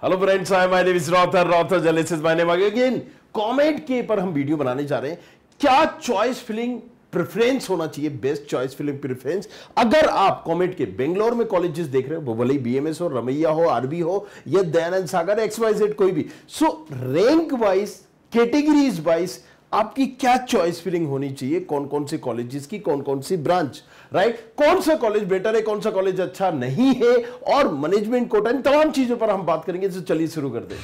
Hello friends, I my name is रॉथर journalist my name again. Comment के पर हम वीडियो बनाने जा रहे हैं। क्या चॉइस फिलिंग प्रेफरेंस होना चाहिए, बेस्ट चॉइस फिलिंग प्रेफरेंस। अगर आप कमेंट के बेंगलोर में कॉलेजेस देख रहे हो, वो भले ही बीएमएस हो, रमैया हो, आरबी हो या दयानंद सागर, XYZ कोई भी, सो रैंक वाइज, कैटेगरीज वाइज आपकी क्या चॉइस फिलिंग होनी चाहिए, कौन कौन से कॉलेजेस की, कौन कौन सी ब्रांच, राइट, कौन सा कॉलेज बेटर है, कौन सा कॉलेज अच्छा नहीं है, और मैनेजमेंट कोटा, इन तमाम चीजों पर हम बात करेंगे। तो चलिए शुरू कर दें।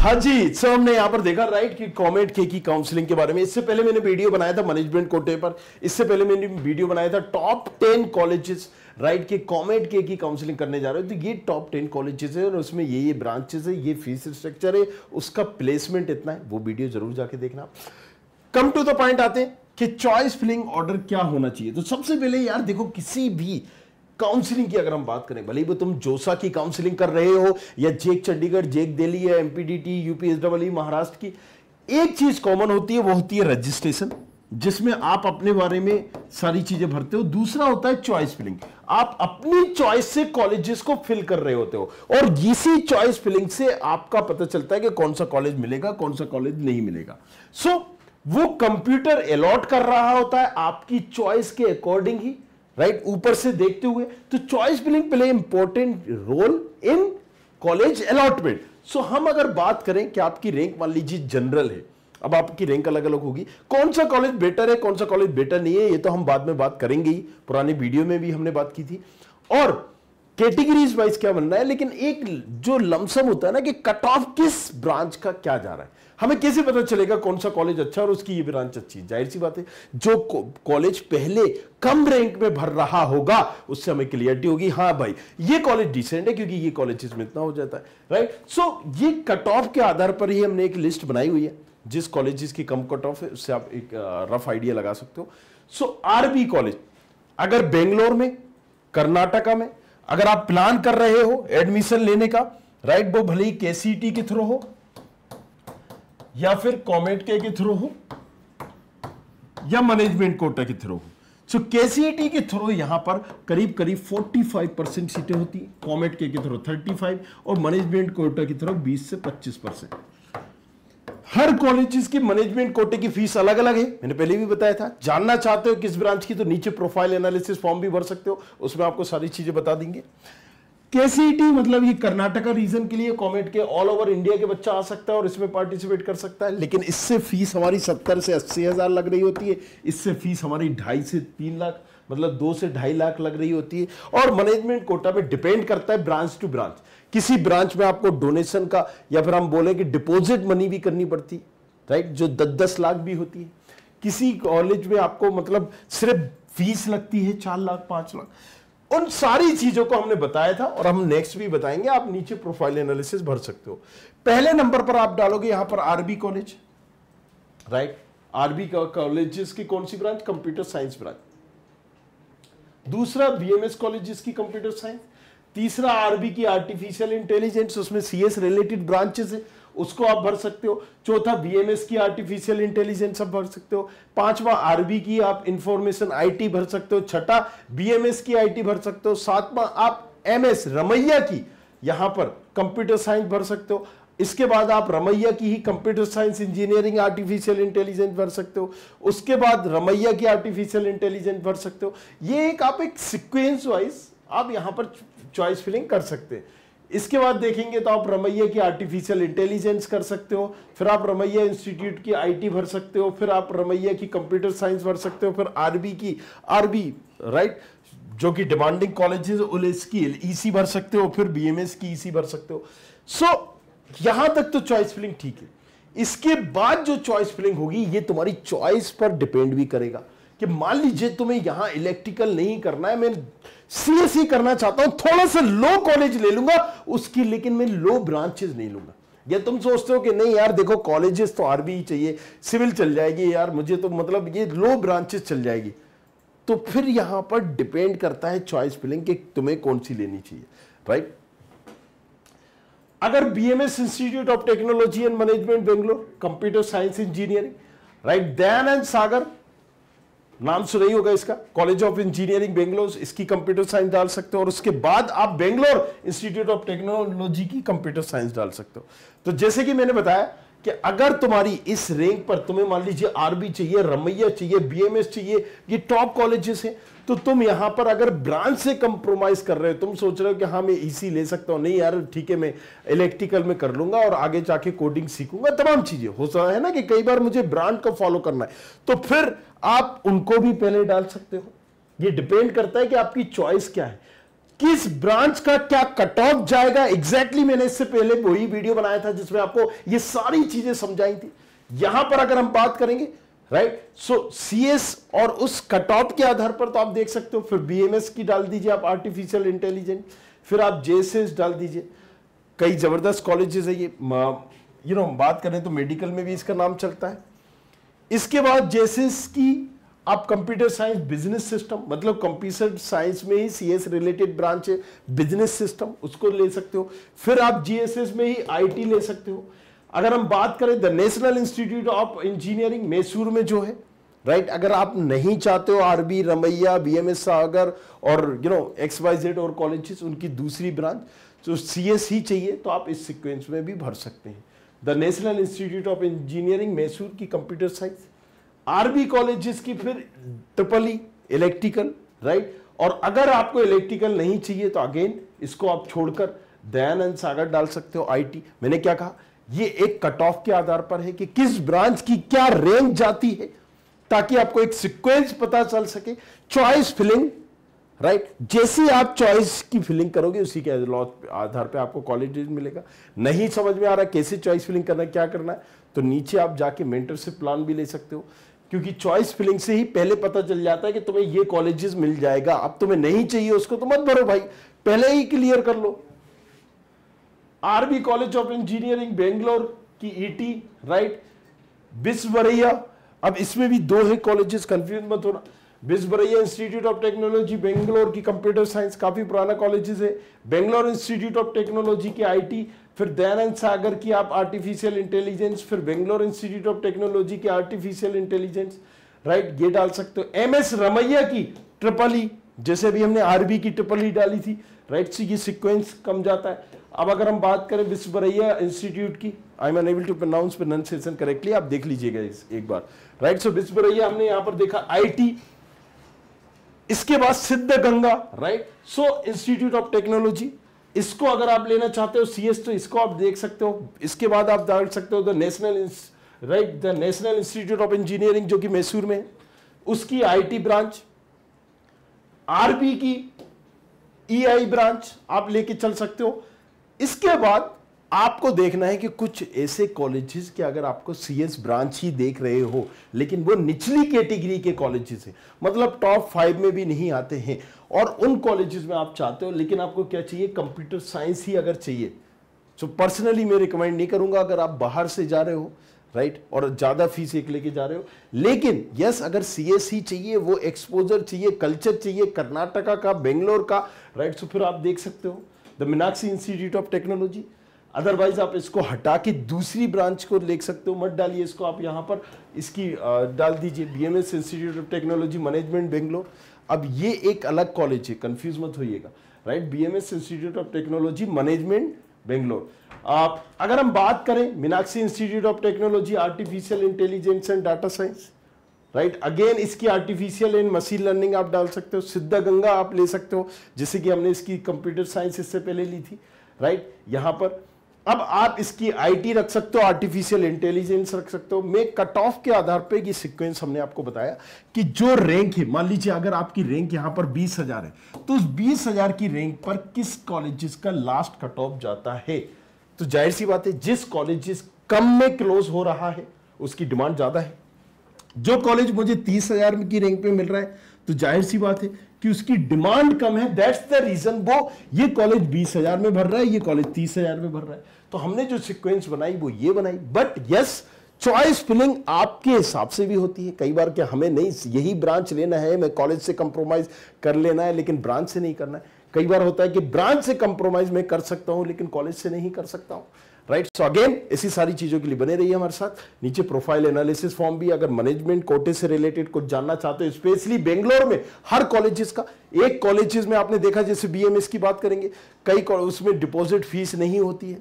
हाँ जी, सो हमने यहां पर देखा राइट कि कॉमेट के की काउंसलिंग के बारे में। इससे पहले मैंने वीडियो बनाया था मैनेजमेंट कोटे पर, इससे पहले मैंने वीडियो बनाया था टॉप 10 कॉलेजेस राइट के कॉमेट के की काउंसलिंग करने जा रहे हो। तो ये टॉप 10 कॉलेजेस है और उसमें ये ब्रांचेस है, ये फीस स्ट्रक्चर है, उसका प्लेसमेंट इतना है, वो वीडियो जरूर जाके देखना। कम टू द पॉइंट आते हैं कि चॉइस फिलिंग ऑर्डर क्या होना चाहिए। तो सबसे पहले यार देखो, किसी भी काउंसलिंग की अगर हम बात करें, भले ही तुम जोसा की काउंसलिंग कर रहे हो या जेक चंडीगढ़, जेक दिल्ली या एमपीडीटी, यूपीएसडब्ल्यू महाराष्ट्र की, एक चीज कॉमन होती है, वो होती है रजिस्ट्रेशन, जिसमें आप अपने बारे में सारी चीजें भरते हो। दूसरा होता है चॉइस फिलिंग, आप अपनी चॉइस से कॉलेजेस को फिल कर रहे होते हो और इसी चॉइस फिलिंग से आपका पता चलता है कि कौन सा कॉलेज मिलेगा, कौन सा कॉलेज नहीं मिलेगा। सो वो कंप्यूटर अलॉट कर रहा होता है आपकी चॉइस के अकॉर्डिंग ही, राइट, ऊपर से देखते हुए। तो choice filling play important role in college allotment. So हम अगर बात करें कि आपकी रैंक मान लीजिए जनरल है, अब आपकी रैंक अलग अलग होगी, कौन सा कॉलेज बेटर है, कौन सा कॉलेज बेटर नहीं है, ये तो हम बाद में बात करेंगे ही, पुरानी वीडियो में भी हमने बात की थी। और कैटेगरीज वाइज क्या बनना है, लेकिन एक जो लमसम होता है ना कि कट ऑफ किस ब्रांच का क्या जा रहा है, हमें कैसे पता चलेगा कौन सा कॉलेज अच्छा और उसकी ये ब्रांच अच्छी। जाहिर सी बात है, जो कॉलेज पहले कम रैंक में भर रहा होगा उससे हमें क्लियरिटी होगी, हाँ भाई ये कॉलेज डिसेंट है क्योंकि ये कॉलेज में इतना हो जाता है, राइट। सो ये कट ऑफ के आधार पर ही हमने एक लिस्ट बनाई हुई है, जिस कॉलेजेस की कम कट ऑफ है उससे आप एक रफ आइडिया लगा सकते हो। सो आरबी कॉलेज अगर बेंगलोर में, कर्नाटका में अगर आप प्लान कर रहे हो एडमिशन लेने का, राइट, वो भले ही केसीटी के थ्रू हो या फिर कॉमेट के थ्रू हो या मैनेजमेंट कोटा के थ्रू हो। सो केसीटी के थ्रू यहां पर करीब करीब 45% सीटें होती है, कॉमेट के थ्रू 35 और मैनेजमेंट कोटा की थ्रू 20 से 25%। हर कॉलेज की मैनेजमेंट कोटे की फीस अलग अलग है, मैंने पहले भी बताया था। जानना चाहते हो किस ब्रांच की, तो नीचे प्रोफाइल एनालिसिस फॉर्म भी भर सकते हो, उसमें आपको सारी चीजें बता देंगे। केसीटी मतलब ये कर्नाटका रीजन के लिए, कॉमेट के ऑल ओवर इंडिया के बच्चा आ सकता है और इसमें पार्टिसिपेट कर सकता है। लेकिन इससे फीस हमारी 70 से 80 हजार लग रही होती है, इससे फीस हमारी 2.5 से 3 लाख, मतलब 2 से 2.5 लाख लग रही होती है। और मैनेजमेंट कोटा पे डिपेंड करता है ब्रांच टू ब्रांच, किसी ब्रांच में आपको डोनेशन का या फिर हम बोले कि डिपॉजिट मनी भी करनी पड़ती है, राइट, जो 10-10 लाख भी होती है। किसी कॉलेज में आपको मतलब सिर्फ फीस लगती है 4 लाख 5 लाख। उन सारी चीजों को हमने बताया था और हम नेक्स्ट भी बताएंगे। आप नीचे प्रोफाइल एनालिसिस भर सकते हो। पहले नंबर पर आप डालोगे यहां पर RV college, right, RV colleges की कौन सी ब्रांच, कंप्यूटर साइंस ब्रांच। दूसरा बीएमएस कॉलेजेस की कंप्यूटर साइंस। तीसरा आरबी की आर्टिफिशियल इंटेलिजेंस, उसमें सीएस रिलेटेड ब्रांचेस है, उसको आप भर सकते हो। चौथा बीएमएस की आर्टिफिशियल इंटेलिजेंस आप भर सकते हो। पांचवा आरबी की आप इंफॉर्मेशन आईटी भर सकते हो। छठा बीएमएस की आईटी भर सकते हो। सातवां आप एमएस रमैया की यहां पर कंप्यूटर साइंस भर सकते हो। इसके बाद आप रमैया की ही computer science engineering artificial intelligence भर सकते हो। उसके बाद रमैया की आर्टिफिशियल इंटेलिजेंस भर सकते हो। ये एक आप एक सीक्वेंस वाइज आप यहां पर चॉइस फिलिंग कर सकते हैं। इसके बाद देखेंगे तो आप रमैया की आर्टिफिशियल इंटेलिजेंस कर सकते हो, फिर आप रमैया इंस्टीट्यूट की आईटी भर सकते हो, फिर आप रमैया की कंप्यूटर साइंस भर सकते हो, फिर आरबी राइट, जो कि डिमांडिंग कॉलेजेस उसकी ईसी भर सकते हो, फिर बीएमएस की ईसी भर सकते हो। सो यहां तक तो चॉइस फिलिंग ठीक है। इसके बाद जो चॉइस फिलिंग होगी ये तुम्हारी चॉइस पर डिपेंड भी करेगा कि मान लीजिए तुम्हें यहां इलेक्ट्रिकल नहीं करना है, मैं सीएसई करना चाहता हूं, थोड़ा सा लो कॉलेज ले लूंगा उसकी, लेकिन मैं लो ब्रांचेस नहीं लूंगा। या तुम सोचते हो कि नहीं यार देखो कॉलेजेस तो आरबी ही चाहिए, सिविल चल जाएगी यार, मुझे तो मतलब ये लो ब्रांचेस चल जाएगी, तो फिर यहां पर डिपेंड करता है चॉइस फिलिंग कि तुम्हें कौन सी लेनी चाहिए, राइट। अगर BMS institute of technology and management Bangalore, computer science engineering, right, Dayananda Sagar, नाम सुना ही होगा इसका, कॉलेज ऑफ इंजीनियरिंग बेंगलोर, इसकी कंप्यूटर साइंस डाल सकते हो, और उसके बाद आप बेंगलोर इंस्टीट्यूट ऑफ टेक्नोलॉजी की कंप्यूटर साइंस डाल सकते हो। तो जैसे कि मैंने बताया कि अगर तुम्हारी इस रैंक पर तुम्हें मान लीजिए आरबी चाहिए, रमैया चाहिए, बीएमएस चाहिए, ये टॉप कॉलेजेस हैं, तो तुम यहां पर अगर ब्रांच से कंप्रोमाइज कर रहे हो, तुम सोच रहे हो कि हाँ मैं इसी ले सकता हूं, नहीं यार ठीक है मैं इलेक्ट्रिकल में कर लूंगा और आगे जाके कोडिंग सीखूंगा, तमाम चीजें हो सकता है ना कि कई बार मुझे ब्रांड को फॉलो करना है, तो फिर आप उनको भी पहले डाल सकते हो। ये डिपेंड करता है कि आपकी चॉइस क्या है, किस ब्रांच का क्या कट ऑफ जाएगा एग्जैक्टली। मैंने इससे पहले वही वीडियो बनाया था जिसमें आपको ये सारी चीजें समझाई थी। यहां पर अगर हम बात करेंगे, राइट, सो सीएस और उस कट ऑफ के आधार पर तो आप देख सकते हो, फिर बीएमएस की डाल दीजिए आप, आर्टिफिशियल इंटेलिजेंस, फिर आप जेएसएस डाल दीजिए। कई जबरदस्त कॉलेजेस है ये, बात करें तो मेडिकल में भी इसका नाम चलता है। इसके बाद जेएसएस की आप कंप्यूटर साइंस बिजनेस सिस्टम, मतलब कंप्यूटर साइंस में ही सीएस रिलेटेड ब्रांच है, बिजनेस सिस्टम, उसको ले सकते हो। फिर आप जीएसएस में ही आईटी ले सकते हो। अगर हम बात करें the national institute of engineering Mysore में जो है, राइट, अगर आप नहीं चाहते हो आरबी, रमैया, बीएमएस सागर और XYZ और कॉलेजेस उनकी दूसरी ब्रांच, तो सीएस ही चाहिए, तो आप इस सीक्वेंस में भी भर सकते हैं। The national institute of engineering Mysore की कंप्यूटर साइंस, आरबी कॉलेजेस की फिर ट्रिपल ई इलेक्ट्रिकल, राइट, और अगर आपको इलेक्ट्रिकल नहीं चाहिए तो अगेन इसको आप छोड़कर दयानंद सागर डाल सकते हो, आईटी। मैंने क्या कहा, ये एक कट ऑफ के आधार पर है कि किस ब्रांच की क्या रेंज जाती है, ताकि आपको एक सीक्वेंस पता चल सके। चॉइस फिलिंग, राइट, जैसी आप चॉइस की फिलिंग करोगे उसी के आधार पे आपको कॉलेज मिलेगा। नहीं समझ में आ रहा कैसे चॉइस फिलिंग करना है, क्या करना है, तो नीचे आप जाके मेंटरशिप प्लान भी ले सकते हो, क्योंकि चॉइस फिलिंग से ही पहले पता चल जाता है कि तुम्हें ये कॉलेजेस मिल जाएगा। अब तुम्हें नहीं चाहिए उसको तो मत भरो भाई, पहले ही क्लियर कर लो। RB college of engineering Bangalore की ईटी, राइट, बिस्वरैया, अब इसमें भी दो है कॉलेजेस, कंफ्यूज मत होना। बिस्वरैया इंस्टीट्यूट ऑफ टेक्नोलॉजी बेंगलोर की कंप्यूटर साइंस, काफी पुराना कॉलेजेस है। बेंगलोर इंस्टीट्यूट ऑफ टेक्नोलॉजी की आईटी, फिर दयानंद सागर की आप आर्टिफिशियल इंटेलिजेंस, फिर बेंगलोर इंस्टीट्यूट ऑफ टेक्नोलॉजी की आर्टिफिशियल इंटेलिजेंस, राइट, ये डाल सकते हो। एमएस रमैया की ट्रिपल ई, जैसे भी हमने आरबी की ट्रिपल ई डाली थी, राइट, से ये सीक्वेंस कम जाता है। अब अगर हम बात करें बिस्वरैया इंस्टीट्यूट की, I am unable to pronounce pronunciation correctly, आप देख लीजिएगा एक बार, राइट, सो बिस्वरैया हमने यहां पर देखा आईटी। इसके बाद Siddaganga, right, so institute of technology, इसको अगर आप लेना चाहते हो सीएस तो इसको आप देख सकते हो। इसके बाद आप डाल सकते हो the national, right, the national institute of engineering जो कि मैसूर में है, उसकी आईटी ब्रांच, आरबी की ईआई ब्रांच आप लेके चल सकते हो। इसके बाद आपको देखना है कि कुछ ऐसे कॉलेजेस कि अगर आपको सीएस ब्रांच ही देख रहे हो लेकिन वो निचली कैटेगरी के कॉलेजेस हैं, मतलब टॉप 5 में भी नहीं आते हैं, और उन कॉलेजेस में आप चाहते हो लेकिन आपको क्या चाहिए, कंप्यूटर साइंस ही अगर चाहिए, तो पर्सनली मैं रिकमेंड नहीं करूंगा अगर आप बाहर से जा रहे हो, राइट, और ज्यादा फीस एक लेके जा रहे हो। लेकिन यस, अगर सीएस ही चाहिए, वो एक्सपोजर चाहिए, कल्चर चाहिए कर्नाटका का, बेंगलोर का, राइट, तो फिर आप देख सकते हो the Meenakshi institute of technology. Otherwise आप इसको हटा के दूसरी ब्रांच को देख सकते हो, मत डालिए इसको, आप यहाँ पर इसकी डाल दीजिए BMS institute of technology management Bangalore. अब ये एक अलग कॉलेज है, कंफ्यूज मत होइएगा, right, BMS institute of technology management Bangalore. आप अगर हम बात करें Meenakshi institute of technology artificial intelligence and data science, right, again इसकी आर्टिफिशियल एंड मशीन लर्निंग आप डाल सकते हो। सिद्धगंगा आप ले सकते हो, जैसे कि हमने इसकी कंप्यूटर साइंस इससे पहले ली थी, राइट, यहां पर। अब आप इसकी आईटी रख सकते हो, आर्टिफिशियल इंटेलिजेंस रख सकते हो। मैं कट ऑफ के आधार पे ये सीक्वेंस हमने आपको बताया कि जो रैंक है, मान लीजिए अगर आपकी रैंक यहां पर 20,000 है, तो उस 20,000 की रैंक पर किस कॉलेजेस का लास्ट कट ऑफ जाता है, तो जाहिर सी बात है जिस कॉलेजेस कम में क्लोज हो रहा है उसकी डिमांड ज्यादा है। जो कॉलेज मुझे 30,000 की रैंक पे मिल रहा है तो जाहिर सी बात है कि उसकी डिमांड कम है, दैट्स द रीजन वो ये कॉलेज 20,000 में भर रहा है, ये कॉलेज 30,000 में भर रहा है। तो हमने जो सीक्वेंस बनाई वो ये बनाई। बट यस, चॉइस फिलिंग आपके हिसाब से भी होती है। कई बार क्या हमें नहीं यही ब्रांच लेना है, मैं कॉलेज से कंप्रोमाइज कर लेना है लेकिन ब्रांच से नहीं करना है। कई बार होता है कि ब्रांच से कंप्रोमाइज मैं कर सकता हूं लेकिन कॉलेज से नहीं कर सकता हूं, राइट। सो अगेन ऐसी सारी चीजों के लिए बने रहिए हमारे साथ। नीचे प्रोफाइल एनालिसिस फॉर्म भी, अगर मैनेजमेंट कोटे से रिलेटेड कुछ जानना चाहते हो, स्पेशली बेंगलोर में हर कॉलेजेस का, एक कॉलेजेस में आपने देखा जैसे बीएमएस की बात करेंगे, कई उसमें डिपॉजिट फीस नहीं होती है,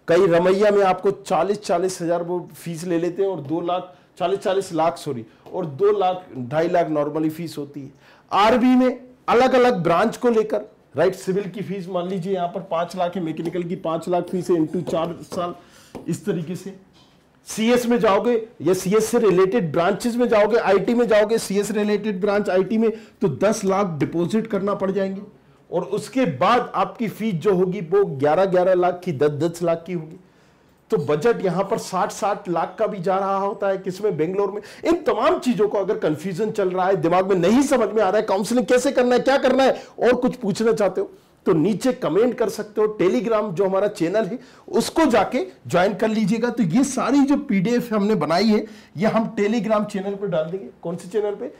कई रमैया में आपको 40-40 हजार वो फीस ले लेते हैं और 2 लाख 40-40 लाख सॉरी और 2 लाख 2.5 लाख नॉर्मली फीस होती है। आरबी में अलग अलग ब्रांच को लेकर, राइट, सिविल की फीस मान लीजिए यहाँ पर 5 लाख है, मैकेनिकल की 5 लाख फीस है इंटू 4 साल, इस तरीके से। सीएस में जाओगे या सीएस से रिलेटेड ब्रांचेस में जाओगे, आईटी में जाओगे, सीएस रिलेटेड ब्रांच आईटी में, तो 10 लाख डिपॉजिट करना पड़ जाएंगे और उसके बाद आपकी फीस जो होगी वो 11-11 लाख की, 10-10 लाख की होगी। तो बजट यहां पर 60-60 लाख का भी जा रहा होता है, किसमें, बेंगलोर में। इन तमाम चीजों को अगर कंफ्यूजन चल रहा है, दिमाग में नहीं समझ में आ रहा है काउंसलिंग कैसे करना है, क्या करना है, और कुछ पूछना चाहते हो तो नीचे कमेंट कर सकते हो। टेलीग्राम जो हमारा चैनल है उसको जाके ज्वाइन कर लीजिएगा। तो ये सारी जो पीडीएफ हमने बनाई है ये हम टेलीग्राम चैनल पर डाल देंगे। कौन से चैनल पे?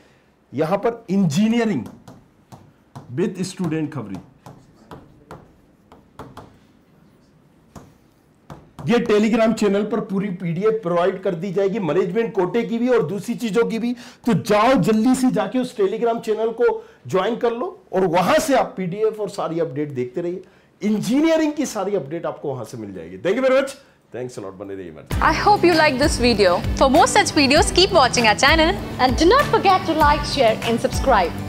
यहां पर इंजीनियरिंग विद स्टूडेंट खबरी, ये टेलीग्राम चैनल पर पूरी पीडीएफ प्रोवाइड कर दी जाएगी, मैनेजमेंट कोटे की भी और दूसरी चीजों की भी। तो जाओ जल्दी से जाके उस टेलीग्राम चैनल को ज्वाइन कर लो और वहां से आप पीडीएफ और सारी अपडेट देखते रहिए। इंजीनियरिंग की सारी अपडेट आपको वहां से मिल जाएगी। Thank you very much, thanks a lot, बने रहिए मेरे। I hope you like this video. For more such videos, keep watching our channel and do not forget to like, share and subscribe.